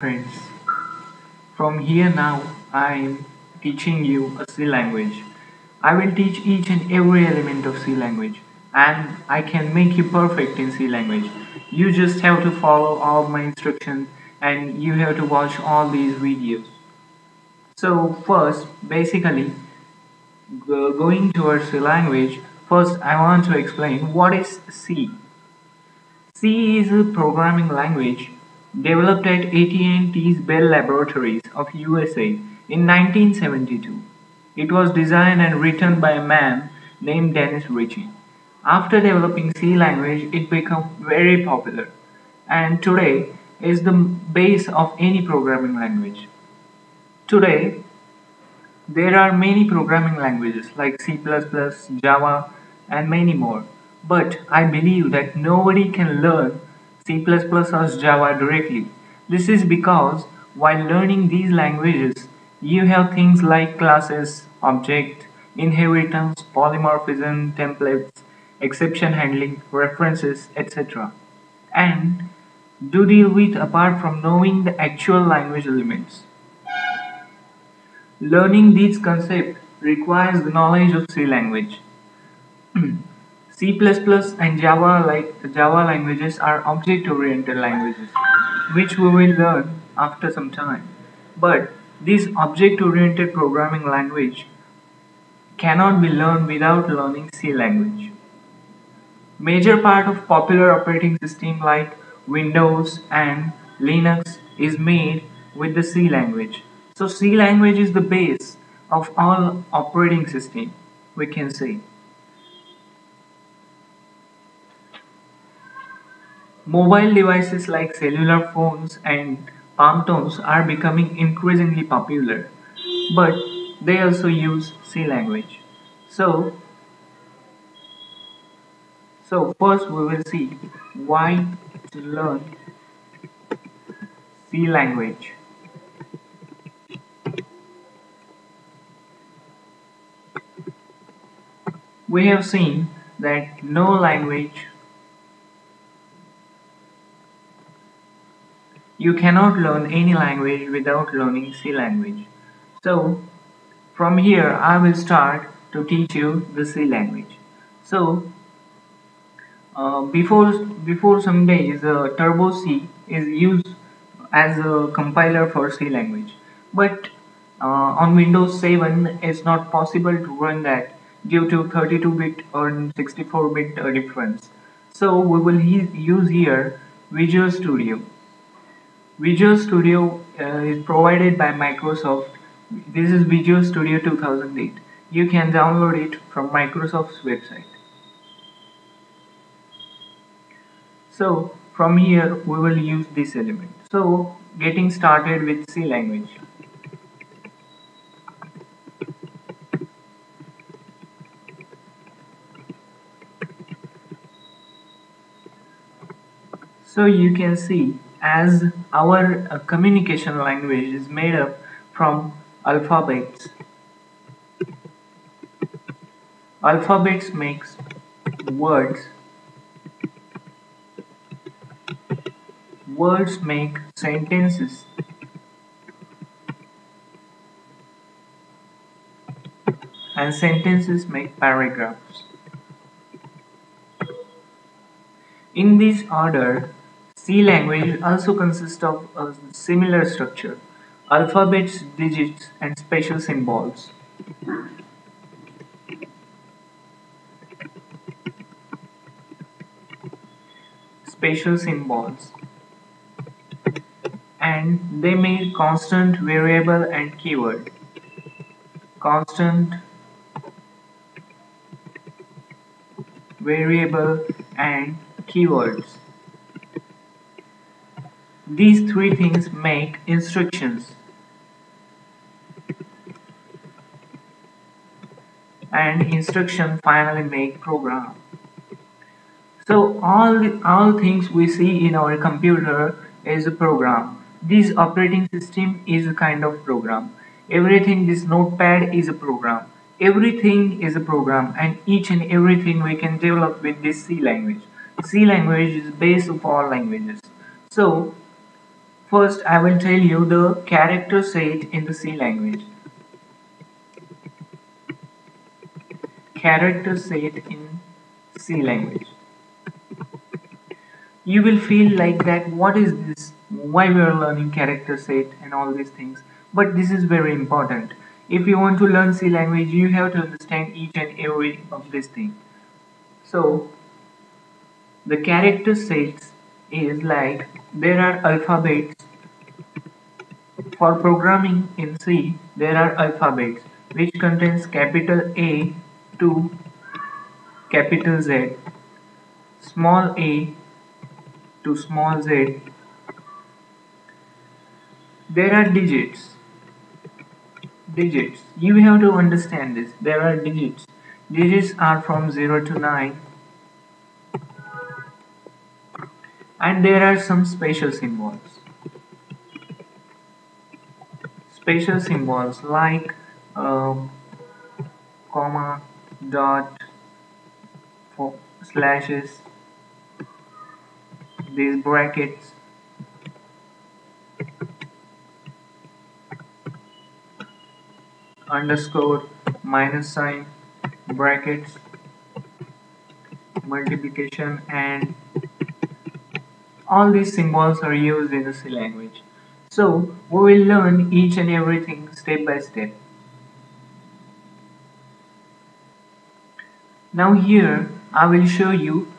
Friends, from here now I am teaching you a C language. I will teach each and every element of C language and I can make you perfect in C language. You just have to follow all my instructions and you have to watch all these videos. So first, basically, going towards C language, first I want to explain what is C. C is a programming language developed at AT&T's Bell Laboratories of USA in 1972. It was designed and written by a man named Dennis Ritchie. After developing C language, it became very popular and today is the base of any programming language. Today, there are many programming languages like C++, Java, and many more. But I believe that nobody can learn C++ or Java directly. This is because while learning these languages, you have things like classes, object, inheritance, polymorphism, templates, exception handling, references, etc. And do deal with apart from knowing the actual language elements. Learning these concepts requires the knowledge of C language. C++ and Java languages are object-oriented languages, which we will learn after some time. But this object-oriented programming language cannot be learned without learning C language. Major part of popular operating system like Windows and Linux is made with the C language. So C language is the base of all operating system, we can say. Mobile devices like cellular phones and palm tones are becoming increasingly popular, but they also use C language. So, so first we will see why to learn C language. We have seen that no language, you cannot learn any language without learning C language. So from here I will start to teach you the C language. So before some days, Turbo C is used as a compiler for C language, but on Windows 7 it's not possible to run that due to 32-bit or 64-bit difference. So we will use here Visual Studio. Visual Studio is provided by Microsoft. This is Visual Studio 2008. You can download it from Microsoft's website. So from here we will use this element. So getting started with C language. So you can see as our communication language is made up from alphabets. Alphabets makes words. Words make sentences. And sentences make paragraphs. In this order, C language also consists of a similar structure: alphabets, digits, and special symbols. Special symbols. And they made constant, variable, and keyword. Constant, variable, and keywords. These three things make instructions, and instruction finally make program. So all things we see in our computer is a program. This operating system is a kind of program. Everything, this notepad is a program. Everything is a program, and each and everything we can develop with this C language. C language is base of all languages. So First, I will tell you the character set in the C language. Character set in C language. You will feel like that what is this? Why we are learning character set and all these things? But this is very important. If you want to learn C language, you have to understand each and every of these things. So the character sets is like there are alphabets. For programming in C, there are alphabets which contains capital A to capital Z, small a to small z. There are digits. Digits. You have to understand this. There are digits. Digits are from 0 to 9, and there are some special symbols. Special symbols like comma, dot, slashes, these brackets, underscore, minus sign, brackets, multiplication, and all these symbols are used in the C language. So we will learn each and everything step by step. Now here I will show you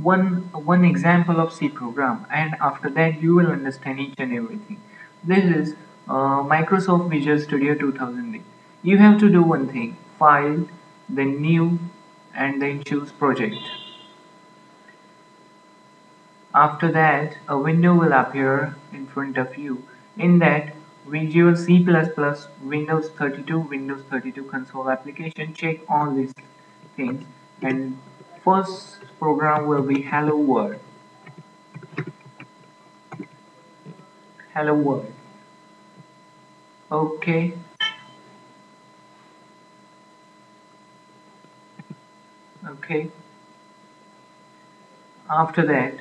one example of C program, and after that you will understand each and everything. This is Microsoft Visual Studio 2008. You have to do one thing: file, then new, and then choose project. After that, a window will appear in front of you. In that, Visual C++, Windows 32 console application, check all these things. And first program will be Hello World. Hello World. Okay. Okay. After that,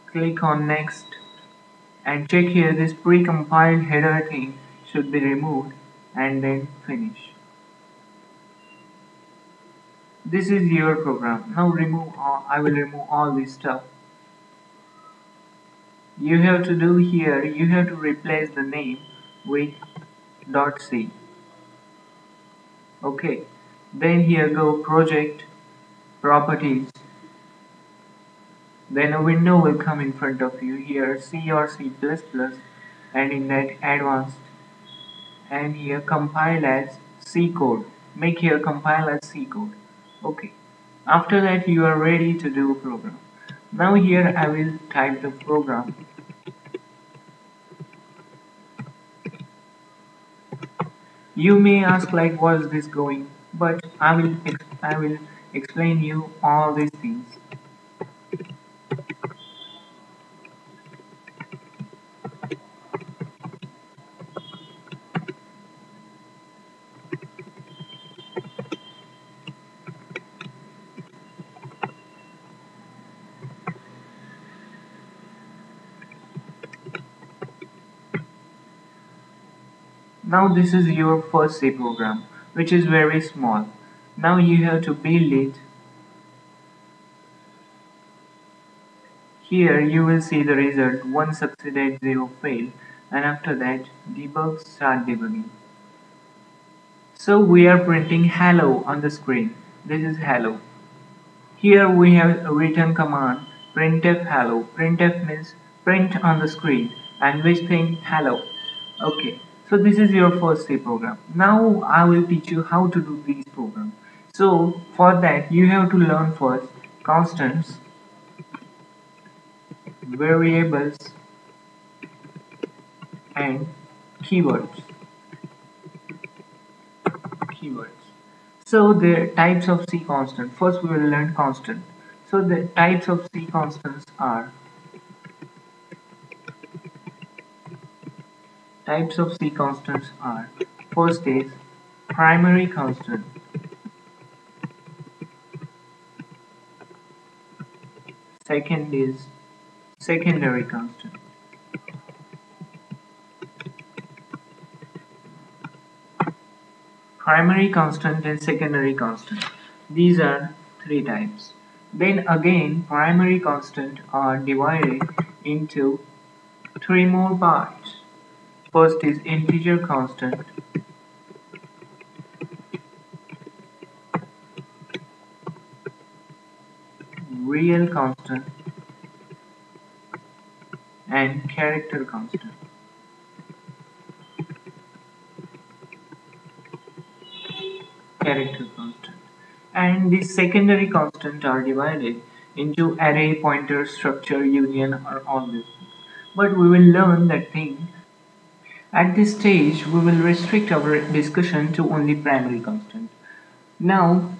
click on Next and check here this pre-compiled header thing should be removed and then finish. This is your program. Now remove all, I will remove all this stuff. You have to do here, you have to replace the name with .c. Okay. Then here go project, properties. Then a window will come in front of you here, C or C++, and in that advanced, and here compile as C code. Make here compile as C code. Okay. After that you are ready to do a program. Now here I will type the program. You may ask like what is this going, but I will explain you all these things. Now this is your first C program, which is very small. Now you have to build it. Here you will see the result: 1 succeeded, 0 failed, and after that debug, start debugging. So we are printing hello on the screen. This is hello. Here we have a written command printf hello. Printf means print on the screen, and which thing? Hello. Okay, so this is your first C program. Now I will teach you how to do these programs. So for that you have to learn first constants, variables, and keywords. Keywords. So the types of C constant. First we will learn constant. So the types of C constants are first is primary constant, second is secondary constant, primary constant and secondary constant. These are three types. Then again, primary constant are divided into three more parts. First is integer constant, real constant, and character constant. Character constant. And the secondary constant are divided into array, pointer, structure, union, or all these things. But we will learn that thing. At this stage, we will restrict our discussion to only primary constant. Now,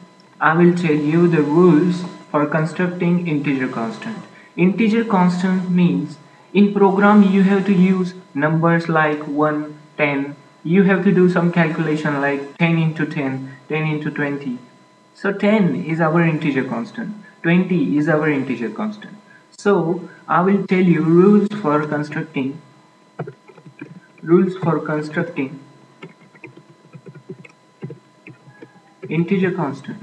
I will tell you the rules for constructing integer constant. Integer constant means in program you have to use numbers like 1, 10. You have to do some calculation like 10 into 10, 10 into 20. So 10 is our integer constant, 20 is our integer constant. So I will tell you rules for constructing integer constant.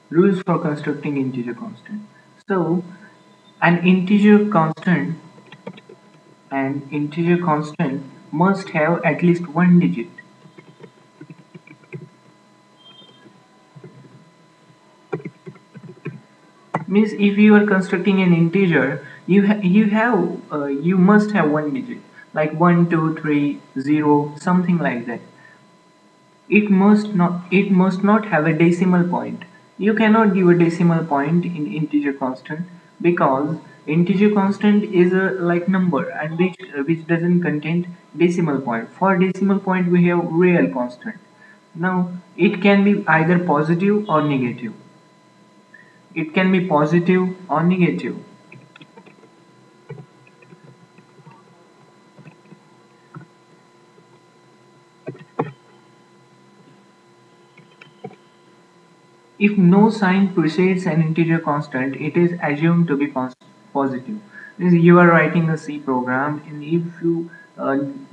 Rules for constructing integer constant. So an integer constant must have at least one digit. Means if you are constructing an integer, you must have one digit, like 1, 2, 3, 0, something like that. It must not have a decimal point. You cannot give a decimal point in integer constant because integer constant is a like number and which doesn't contain decimal point. For decimal point we have real constant. Now it can be either positive or negative. It can be positive or negative. If no sign precedes an integer constant, it is assumed to be positive. Means you are writing a C program, and if you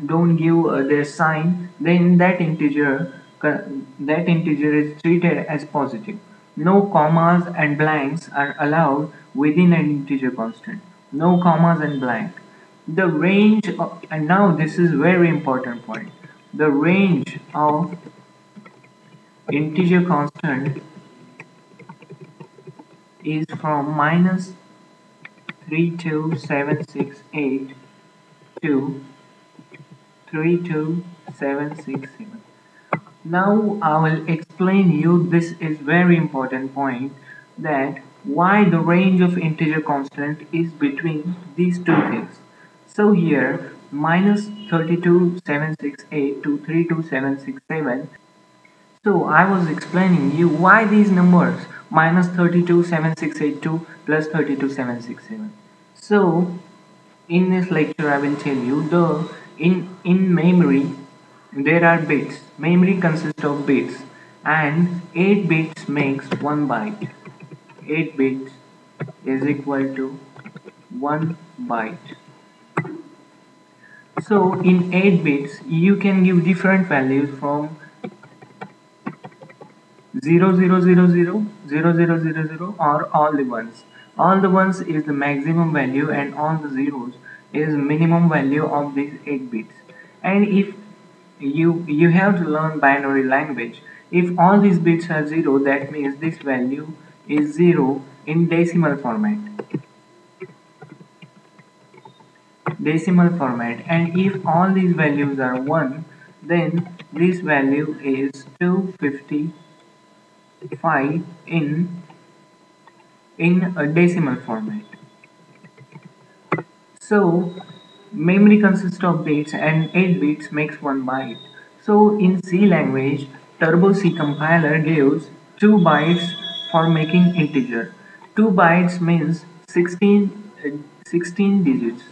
don't give their sign, then that integer is treated as positive. No commas and blanks are allowed within an integer constant. No commas and blank. The range of, and now this is very important point. The range of integer constant is from -32768 to 32767. Now I will explain you, this is very important point, that why the range of integer constant is between these two things. So here -32768 to 32767. So I was explaining you why these numbers -32768 plus 32767. So in this lecture I will tell you the in memory there are bits. Memory consists of bits and 8 bits makes 1 byte. 8 bits is equal to 1 byte. So in 8 bits you can give different values from 0, 0, 0, 0, 0, 0, 0, 0, or all the ones. All the ones is the maximum value and all the zeros is minimum value of these 8 bits. And if you have to learn binary language, if all these bits are 0, that means this value is 0 in decimal format. And if all these values are 1, then this value is 255 in a decimal format. So memory consists of bits and 8 bits makes 1 byte. So in C language, Turbo C compiler gives 2 bytes for making integer. 2 bytes means 16 digits,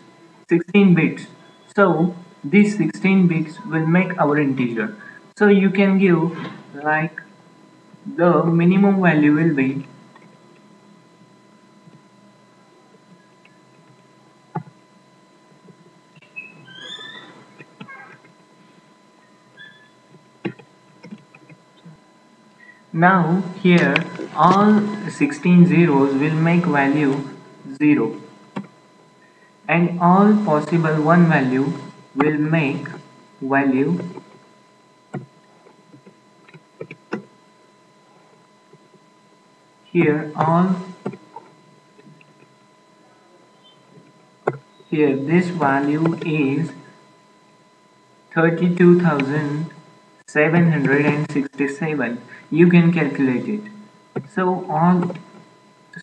16 bits. So these 16 bits will make our integer. So you can give like the minimum value will be Now here all 16 zeros will make value 0, and all possible 1 value will make value here all here this value is 32,767. You can calculate it. So all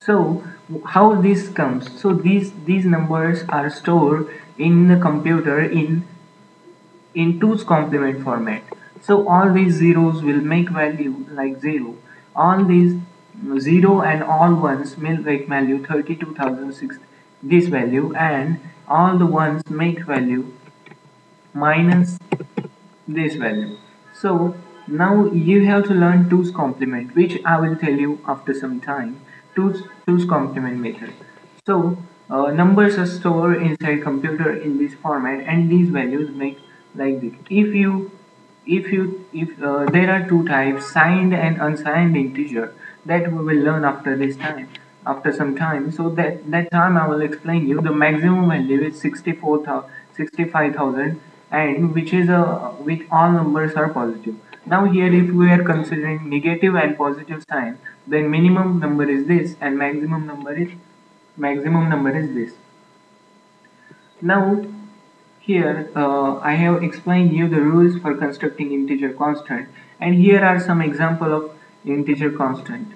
so how this comes? So these numbers are stored in the computer in 2's complement format. So all these zeros will make value like 0. All these 0 and all ones will make value 32,006 this value, and all the ones make value minus this value. So now you have to learn 2's complement, which I will tell you after some time. 2's complement method. So numbers are stored inside computer in this format, and these values make like this. If there are two types, signed and unsigned integer, that we will learn after this time, after some time. So that time I will explain you the maximum value is 65,000, and which is with all numbers are positive. Now here if we are considering negative and positive sign, then minimum number is this and maximum number is this. Now here I have explained you the rules for constructing integer constant, and here are some example of integer constant.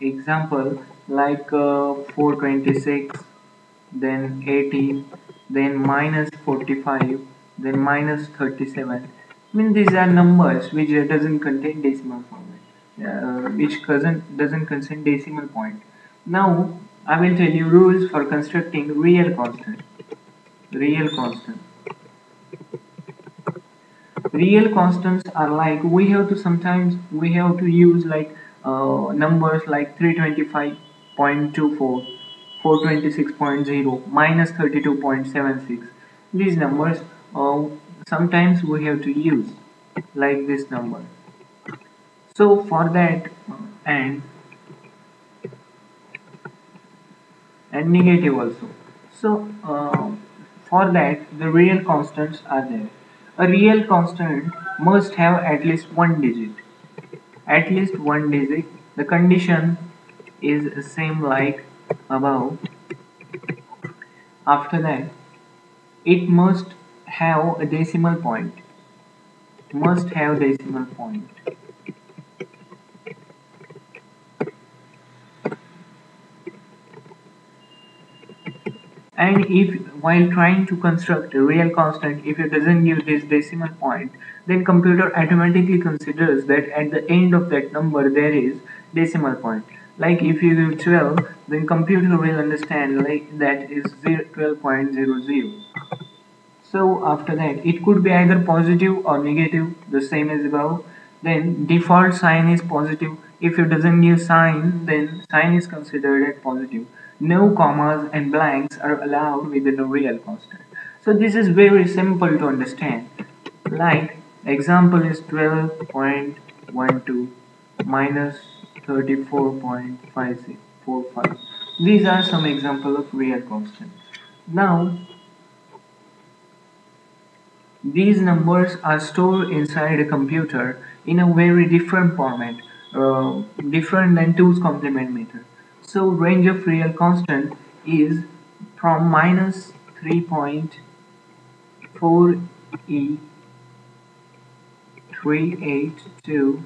Example like 426, then 18, then minus 45, then minus 37. I mean these are numbers which doesn't contain decimal format, which doesn't contain decimal point. Now I will tell you rules for constructing real constant. Real constant. Real constants are like we have to use like numbers like 325.24, 426.0, minus 32.76. These numbers uh, sometimes we have to use like this number. So for that and negative also. So for that the real constants are there. A real constant must have at least one digit. At least one digit. The condition is same like above. After that, it must have a decimal point. Must have decimal point. And if while trying to construct a real constant, if it doesn't give this decimal point, then computer automatically considers that at the end of that number there is decimal point. Like if you give 12, then computer will understand like that is 12.00. So after that, it could be either positive or negative, the same as above. Then default sign is positive. If it doesn't give sign, then sign is considered as positive. No commas and blanks are allowed within a real constant. So this is very simple to understand. Like example is 12.12 minus 34.5645. These are some example of real constant. Now these numbers are stored inside a computer in a very different format, different than 2's complement method. So range of real constant is from minus 3.4e38 to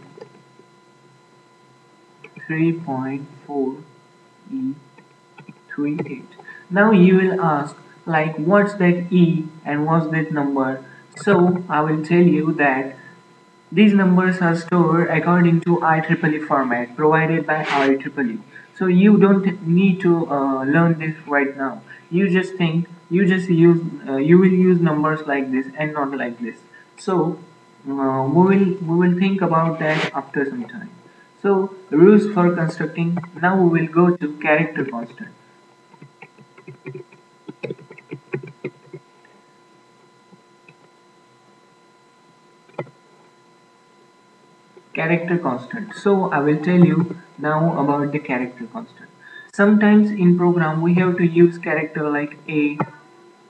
3.4e38. Now you will ask like what's that e and what's that number? So I will tell you that these numbers are stored according to IEEE format provided by IEEE. So you don't need to learn this right now. You just think you will use numbers like this and not like this. So we will think about that after some time. So rules for constructing. Now we will go to character constant. Character constant. So I will tell you now about the character constant. Sometimes in program we have to use character like A,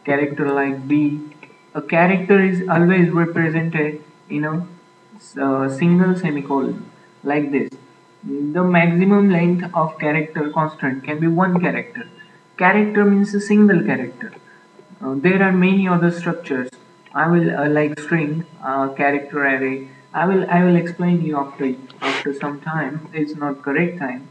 character like B. A character is always represented in a single semicolon like this. The maximum length of character constant can be one character. Character means a single character. There are many other structures. I will like string, character array. I will explain you after some time. It's not correct time.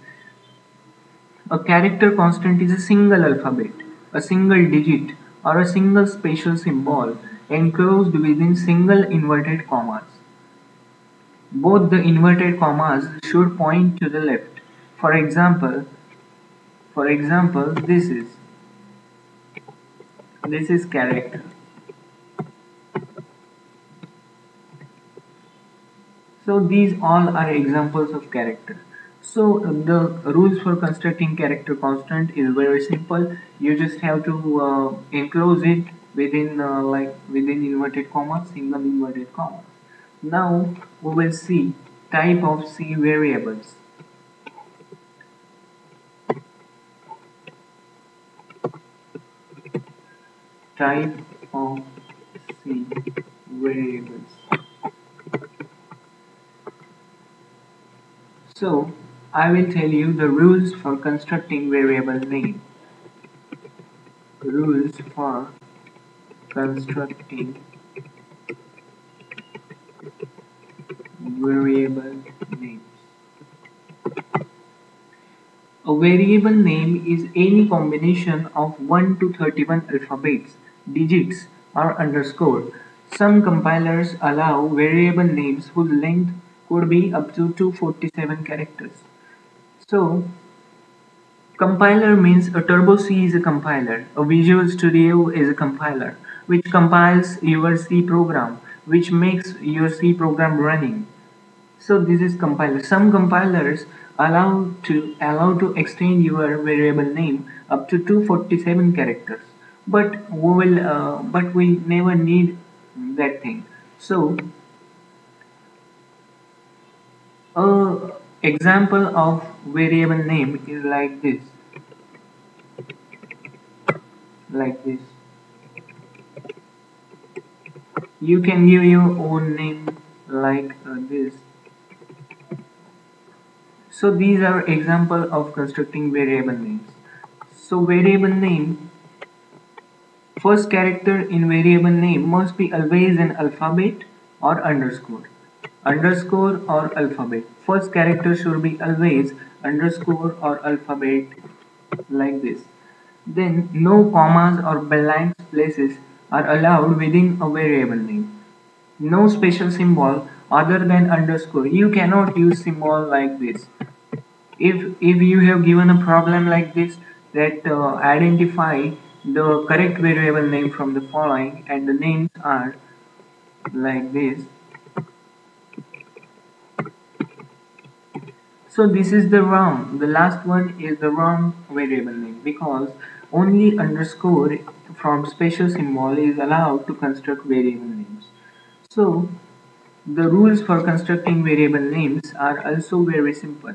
A character constant is a single alphabet, a single digit, or a single special symbol enclosed within single inverted commas. Both the inverted commas should point to the left. For example, this is character. So these all are examples of character. So the rules for constructing character constant is very simple. You just have to enclose it within within inverted commas, single inverted commas. Now we will see type of C variables. Type of C variables. So I will tell you the rules for constructing variable name. Rules for constructing variable names. A variable name is any combination of 1 to 31 alphabets, digits, or underscore. Some compilers allow variable names whose length could be up to 247 characters. So, compiler means a Turbo C is a compiler, a Visual Studio is a compiler, which compiles your C program, which makes your C program running. So this is compiler. Some compilers allow to extend your variable name up to 247 characters, but we never need that thing. So a example of variable name is like this. You can give your own name like this. So these are example of constructing variable names. So variable name, first character in variable name must be always an alphabet or underscore. Underscore or alphabet. First character should be always underscore or alphabet like this. Then no commas or blank places are allowed within a variable name. No special symbol other than underscore. You cannot use symbol like this. If you have given a problem like this, that identify the correct variable name from the following, and the names are like this. So this is the last one is the wrong variable name, because only underscore from special symbol is allowed to construct variable names. So the rules for constructing variable names are also very simple.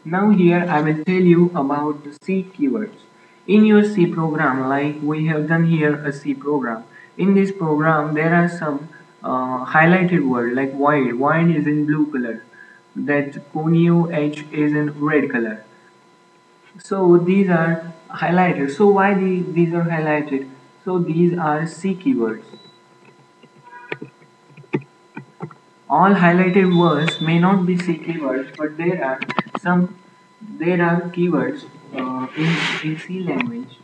Now here I will tell you about the C keywords. In your C program, like we have done here a C program. In this program there are some highlighted word like void. Void is in blue color. That conio h is in red color. So these are highlighted. So why these are highlighted? So these are C keywords. All highlighted words may not be C keywords, but there are keywords in C language.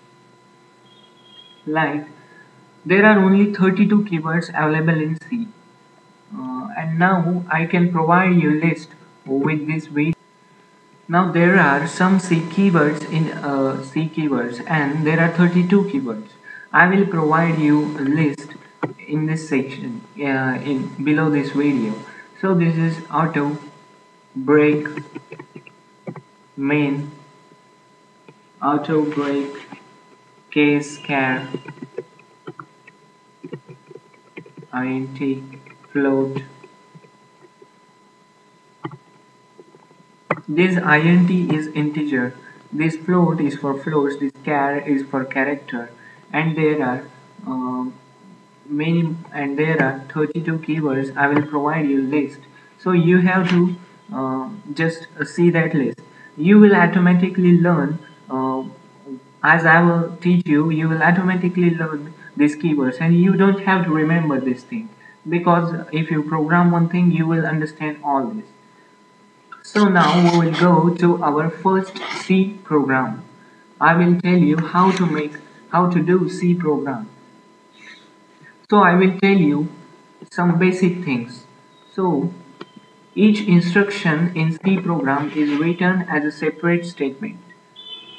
Like there are only 32 keywords available in C. And now I can provide you a list with this video. Now there are some C keywords in C keywords, and there are 32 keywords. I will provide you a list in this section in below this video. So this is auto, break, main, auto break, case, char, int float. This int is integer, this float is for floats, this char is for character, and there are um, many, and there are 32 keywords. I will provide you list, so you have to just see that list. You will automatically learn, as I will teach you, you will automatically learn these keywords, and you don't have to remember this thing, because if you program one thing you will understand all this. So now we will go to our first C program. I will tell you how to do C program. So I will tell you some basic things. So each instruction in C program is written as a separate statement.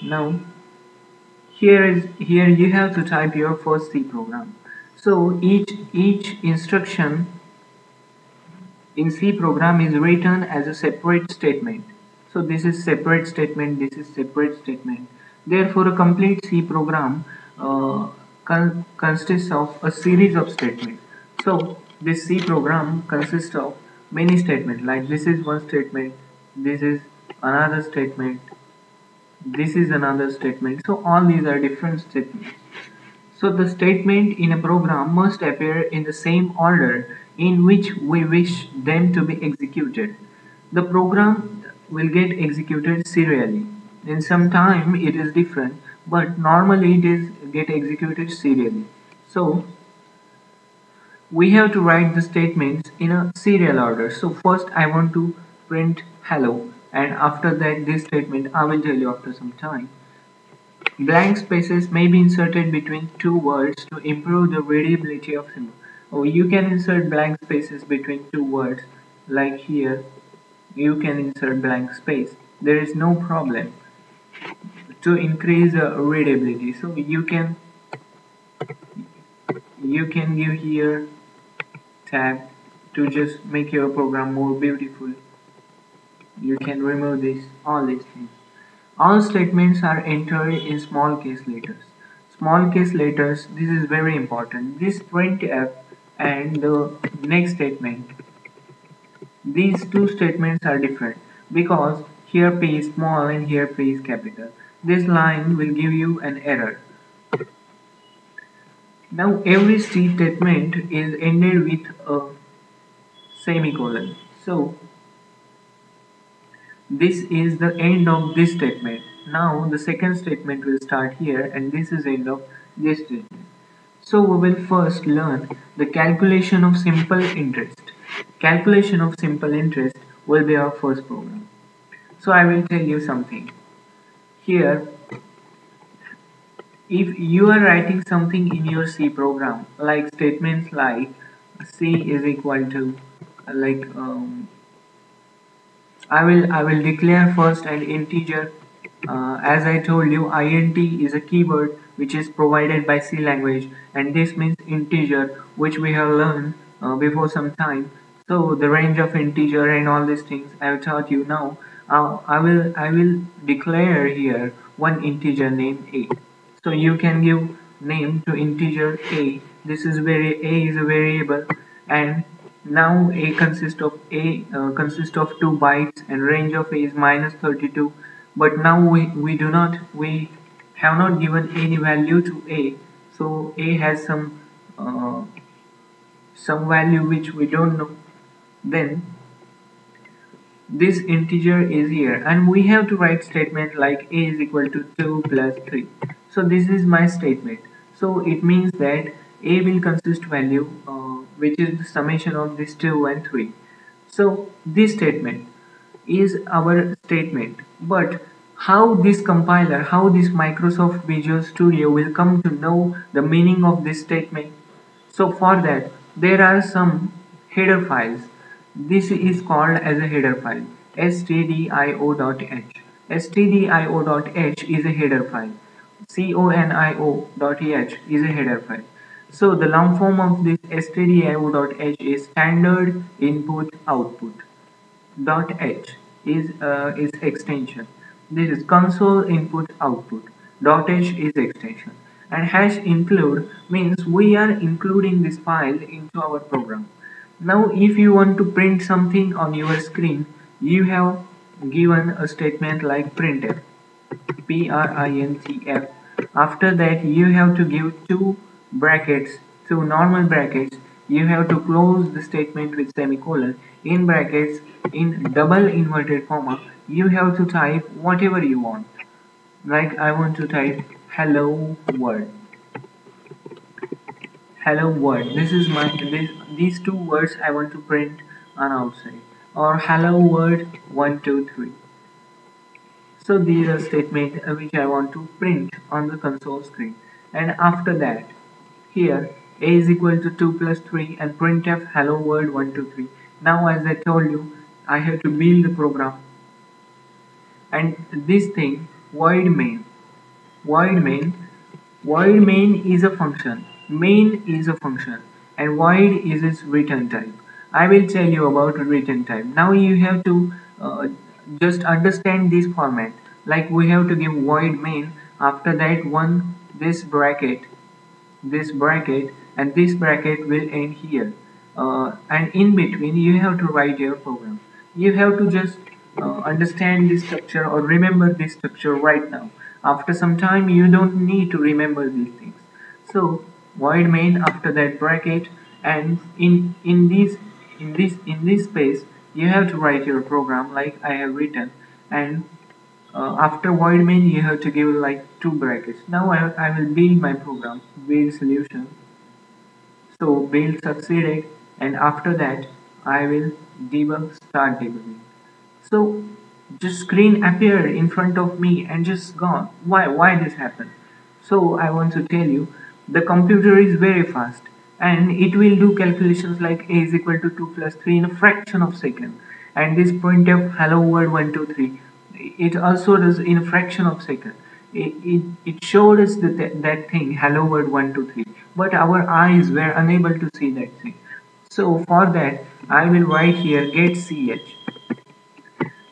Now here you have to type your first C program. So each instruction in C program is written as a separate statement. So this is separate statement, this is separate statement. Therefore, a complete C program consists of a series of statements. So this C program consists of many statements, like this is one statement, this is another statement, this is another statement. So all these are different statements. So the statement in a program must appear in the same order in which we wish them to be executed. The program will get executed serially. In some time it is different, but normally it is get executed serially. So we have to write the statements in a serial order. So first I want to print hello, and after that this statement I will tell you after some time. Blank spaces may be inserted between two words to improve the readability of symbol. Or you can insert blank spaces between two words, like here. You can insert blank space. There is no problem to increase readability. So you can give here tab to just make your program more beautiful. You can remove this, all these things. All statements are entered in small case letters. Small case letters, this is very important. This printf and the next statement, these two statements are different because here p is small and here p is capital. This line will give you an error. Now every C statement is ended with a semicolon. So this is the end of this statement. Now the second statement will start here, and this is end of this statement. So we will first learn the calculation of simple interest. Calculation of simple interest will be our first program. So I will tell you something. Here, if you are writing something in your C program, like statements like C is equal to, like I will declare first an integer. As I told you, int is a keyword which is provided by C language, and this means integer, which we have learned before some time. So the range of integer and all these things I have taught you. Now I will declare here one integer named a. So you can give name to integer a. This is where a is a variable, and now a consists of 2 bytes, and range of a is -32. But now we have not given any value to a, so a has uh, some value which we don't know. Then this integer is here, and we have to write statement like a is equal to 2 plus 3. So this is my statement. So it means that a will consist value which is the summation of this 2 and 3. So this statement is our statement, but how this compiler, how this Microsoft Visual Studio will come to know the meaning of this statement? So for that there are some header files. This is called as a header file, stdio.h. stdio.h is a header file. conio.h is a header file. So the long form of this stdio.h is standard input output. .h is extension. This is console input output. .h is extension. And hash include means we are including this file into our program. Now if you want to print something on your screen, you have given a statement like printf, printf. After that you have to give two brackets, two normal brackets. You have to close the statement with semicolon. In brackets, in double inverted comma, you have to type whatever you want. Like I want to type hello world. Hello world. This is these two words I want to print on outside. Or hello world 123. So these are statements which I want to print on the console screen. And after that, here a is equal to 2 plus 3 and printf hello world 123. Now as I told you, I have to build the program. And this thing void main. Void main. Void main is a function. Main is a function. And void is its return type. I will tell you about return type. Now you have to just understand this format. Like we have to give void main. After that one this bracket and this bracket will end here, and in between you have to write your program. You have to just understand this structure or remember this structure right now. After some time you don't need to remember these things. So void main, after that bracket, and in this space you have to write your program like I have written. And after void main you have to give like two brackets. Now I will build my program, build solution. So build succeeded, and after that I will debug, start debugging. So just screen appeared in front of me and just gone. Why this happened? So I want to tell you, the computer is very fast and it will do calculations like a is equal to 2 plus 3 in a fraction of second. And this printf hello world 123, it also does in a fraction of second. It showed us that thing hello world 123, but our eyes were unable to see that thing. So for that I will write here get ch.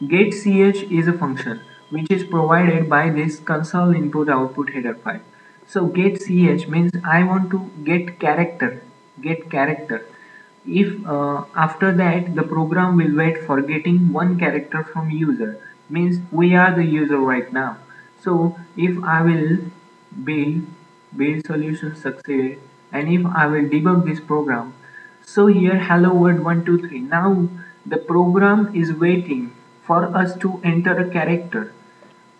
Get ch is a function which is provided by this console input output header file. So get ch means I want to get character. Get character. If after that the program will wait for getting one character from user, means we are the user right now. So if I will build solution succeeded, and if I will debug this program, so here hello world 123. Now the program is waiting for us to enter a character,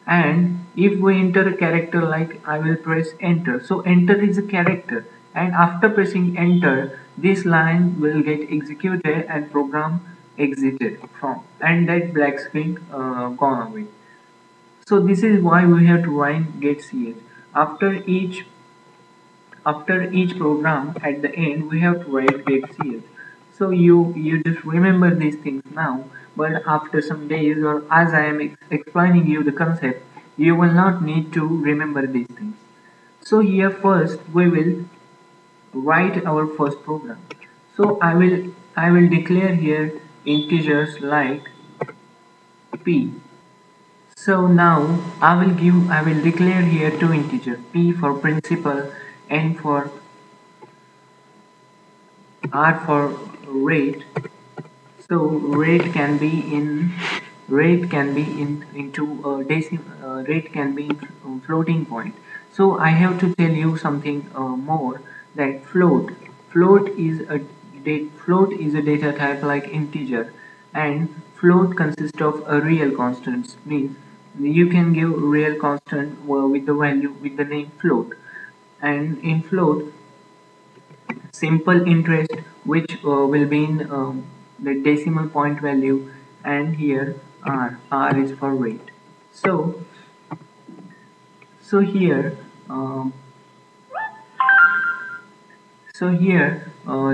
and if we enter a character like I will press enter, so enter is a character, and after pressing enter this line will get executed and program exited from, and that black screen gone away. So this is why we have to write get ch. After each program at the end we have to write get ch. So you just remember these things now, but after some days, or as I am explaining you the concept, you will not need to remember these things. So here first we will write our first program. So I will declare here integers like p. So now I will declare here two integers, p for principal, n for r for rate. So rate can be in into rate can be in floating point. So I have to tell you something more, that float is a float is a data type like integer, and float consists of a real constants. Means you can give real constant with the value with the name float. And in float, simple interest, which will be in the decimal point value, and here r is for rate. So here um,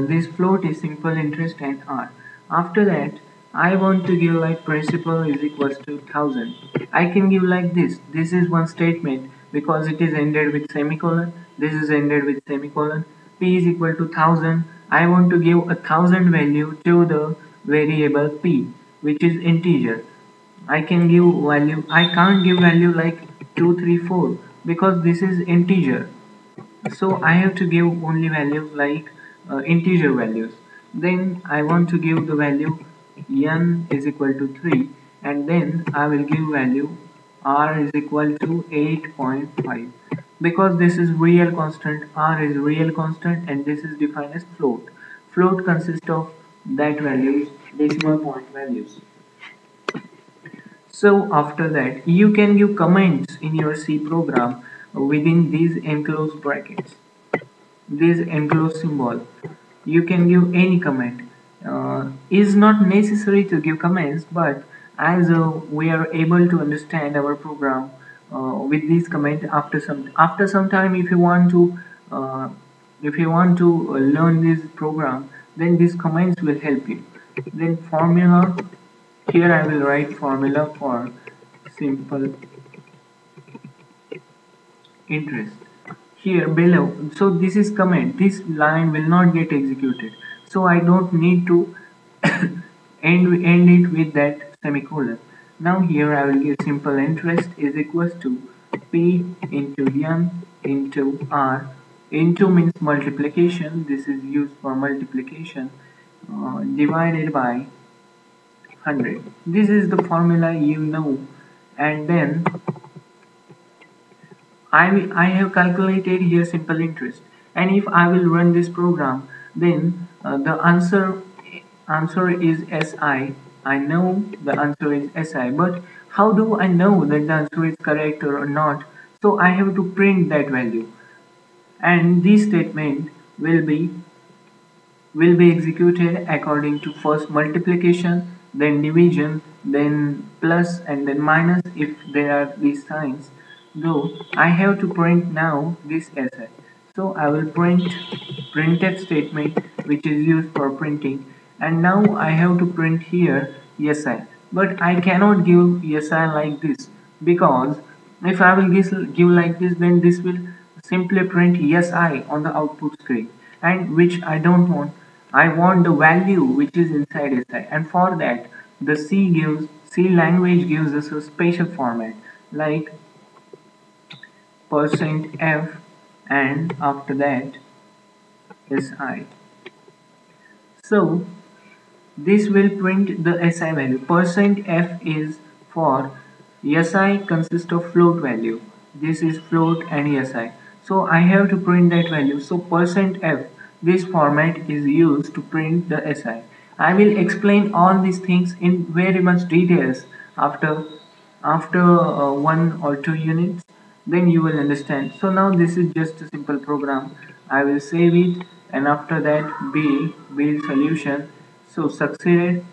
this float is simple interest and r. After that I want to give like principal is equals to 1000. I can give like this. This is one statement because it is ended with semicolon. This is ended with semicolon. P is equal to 1000. I want to give 1000 value to the variable p, which is integer. I can give value. I can't give value like 234 because this is integer. So I have to give only values like integer values. Then I want to give the value n is equal to 3, and then I will give value r is equal to 8.5, because this is real constant, r is real constant, and this is defined as float. Float consists of that values, decimal point values. So after that, you can give comments in your C program within these enclosed brackets, this enclosed symbol. You can give any comment. Is not necessary to give comments, but as we are able to understand our program with these comments after some time, uh, if you want to learn this program, then these comments will help you. Then formula, here I will write formula for simple interest here below. So this is comment, this line will not get executed, so I don't need to end it with that semicolon. Now here I will give simple interest is equals to p into n into r. Into means multiplication, this is used for multiplication, divided by 100. This is the formula you know. And then I have calculated here simple interest, and if I will run this program, then the answer is SI. I know the answer is SI, but how do I know that the answer is correct or not? So I have to print that value, and this statement will be executed according to first multiplication, then division, then plus, and then minus if there are these signs. Though I have to print now this essay, so I will print printf statement, which is used for printing, and now I have to print here si, but I cannot give si like this, because if I will give like this, then this will simply print si on the output screen, and which I don't want. I want the value which is inside si, and for that the C language gives us a special format like %f, and after that si. So this will print the SI value. %f is for SI consists of float value. This is float and SI. So I have to print that value. So %f, this format is used to print the SI. I will explain all these things in very much details after 1 or 2 units. Then you will understand. So now this is just a simple program. I will save it, and after that build solution. So succeeded.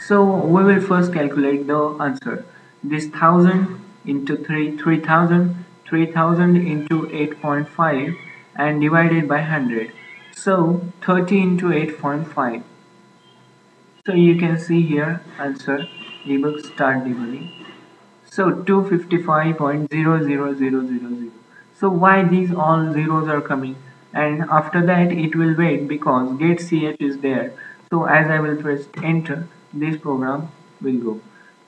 So we will first calculate the answer. This 1000 into 3000, 3000 into 8.5, and divided by 100. So 30 into 8.5. So you can see here answer, debug, start debugging. So 255.00000. So why these all zeros are coming? And after that it will wait because get ch is there. So as I will press enter, this program will go.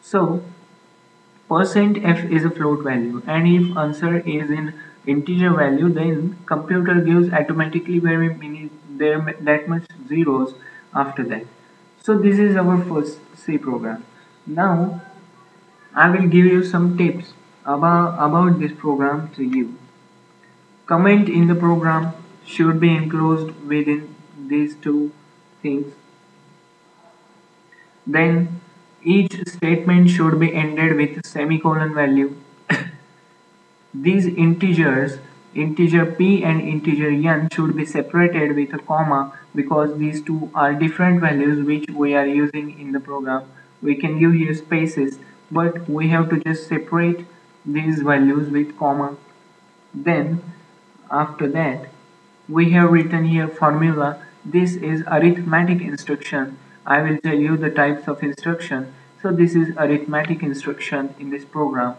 So %f is a float value, and if answer is in integer value, then computer gives automatically very many there that much zeros after that. So this is our first C program. Now I will give you some tips about this program to you. Comment in the program should be enclosed within these two things. Then each statement should be ended with a semicolon value. These integers, integer p and integer n, should be separated with a comma, because these two are different values which we are using in the program. We can give here spaces, but we have to just separate these values with comma. Then after that we have written here formula. This is arithmetic instruction. I will tell you the types of instruction. So this is arithmetic instruction in this program.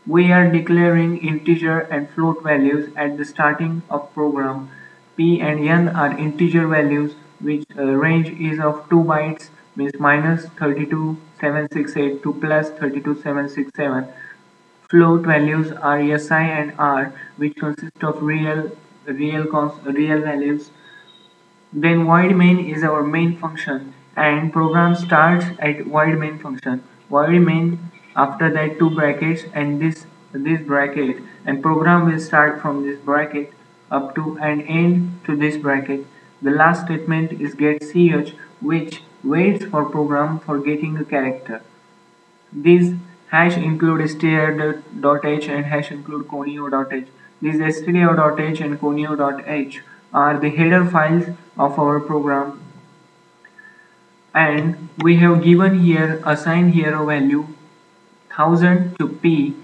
We are declaring integer and float values at the starting of program. P and n are integer values which range is of 2 bytes, means minus 32768 to plus 32767. Float values are SI and R, which consist of real real values. Then void main is our main function, and program starts at void main function. Void main, after that two brackets and this bracket, and program will start from this bracket up to and end to this bracket. The last statement is get ch, which waits for program for getting a character. These hash include str.h and hash include conio.h. These str.h and conio.h are the header files of our program, and we have given here assigned here a value 1000 to p,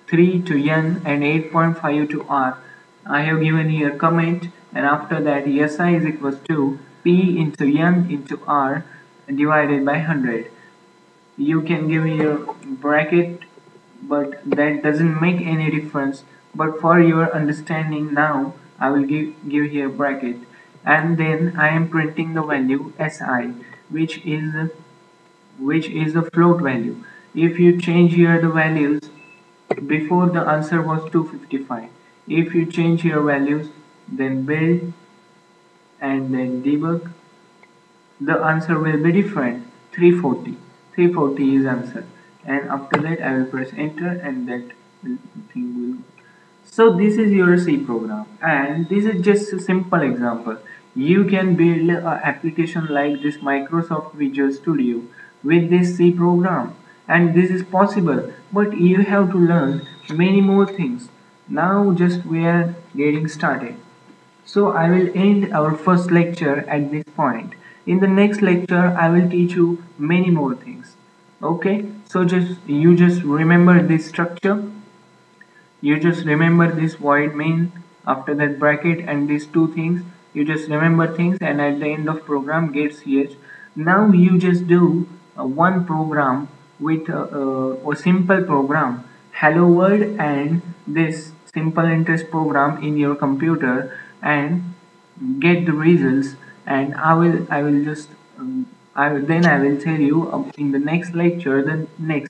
3 to n, and 8.5 to r. I have given here comment, and after that si is equals to p into n into r divided by 100. You can give here bracket, but that doesn't make any difference. But for your understanding now, I will give here bracket, and then I am printing the value si, which is the float value. If you change here the values, before the answer was 255. If you change your values, then build and then debug, the answer will be different. 340. 340 is answer, and after that I will press enter, and that thing will. So this is your C program, and this is just a simple example. You can build an application like this Microsoft Visual Studio with this C program, and this is possible, but you have to learn many more things. Now just we are getting started. So I will end our first lecture at this point. In the next lecture, I will teach you many more things. Okay, so just remember this structure. You just remember this void main, after that bracket, and these two things. You just remember things, and at the end of program get ch. Now you just do one program with a simple program, hello world, and this simple interest program in your computer, and get the results. And I will just then I will tell you in the next lecture the next